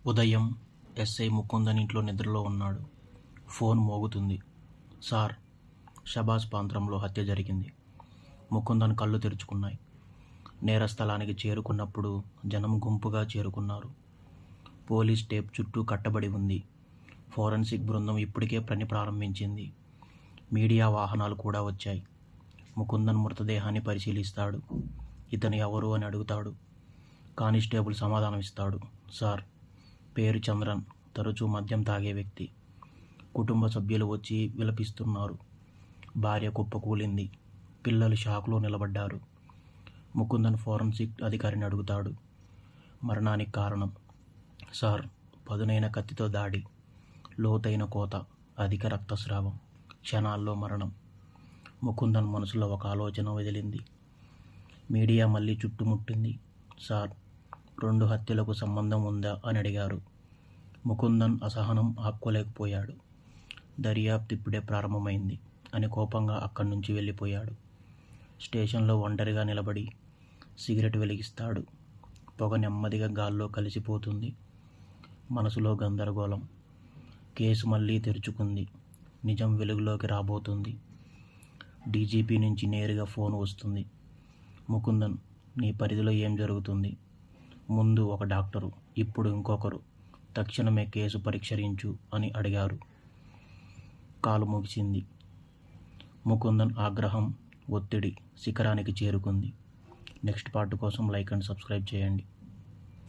ఉదయం ఎస్ఐ ముకుందన్ ఇంట్లో నిద్రలో ఉన్నాడు. ఫోన్ మోగుతుంది. సార్, షబాజ్ ప్రాంతంలో హత్య జరిగింది. ముకుందన్ కళ్ళు తెరుచుకున్నాయి. నేర స్థలానికి చేరుకున్నప్పుడు జనం గుంపుగా చేరుకున్నారు. పోలీస్ టేప్ చుట్టూ కట్టబడి ఉంది. ఫోరెన్సిక్ బృందం ఇప్పటికే పని ప్రారంభించింది. మీడియా వాహనాలు కూడా వచ్చాయి. ముకుందన్ మృతదేహాన్ని పరిశీలిస్తాడు. ఇతను ఎవరు అని అడుగుతాడు. కానిస్టేబుల్ సమాధానమిస్తాడు. సార్, పేరు చంద్రన్, తరచూ మద్యం తాగే వ్యక్తి. కుటుంబ సభ్యులు వచ్చి విలపిస్తున్నారు. భార్య కుప్పకూలింది. పిల్లలు షాక్లో నిలబడ్డారు. ముకుందన్ ఫోరెన్సిక్ అధికారిని అడుగుతాడు. మరణానికి కారణం? సార్, పదునైన కత్తితో దాడి, లోతైన కోత, అధిక రక్తస్రావం, క్షణాల్లో మరణం. ముకుందన్ మనసులో ఒక ఆలోచన వదిలింది. మీడియా మళ్ళీ చుట్టుముట్టింది. సార్, 2 హత్యలకు సంబంధం ఉందా అని అడిగారు. ముకుందన్ అసహనం ఆపుకోలేకపోయాడు. దర్యాప్తు ఇప్పుడే ప్రారంభమైంది అని కోపంగా అక్కడి నుంచి వెళ్ళిపోయాడు. స్టేషన్లో ఒంటరిగా నిలబడి సిగరెట్ వెలిగిస్తాడు. పొగ నెమ్మదిగా గాల్లో కలిసిపోతుంది. మనసులో గందరగోళం. కేసు మళ్ళీ తెరుచుకుంది. నిజం వెలుగులోకి రాబోతుంది. డీజీపీ నుంచి నేరుగా ఫోన్ వస్తుంది. ముకుందన్, నీ పరిధిలో ఏం జరుగుతుంది? ముందు ఒక డాక్టరు, ఇప్పుడు ఇంకొకరు. తక్షణమే కేసు పరీక్షించు అని అడిగారు. కాలు ముగిసింది. ముకుందన్ ఆగ్రహం, ఒత్తిడి శిఖరానికి చేరుకుంది. నెక్స్ట్ పార్ట్ కోసం లైక్ అండ్ సబ్స్క్రైబ్ చేయండి.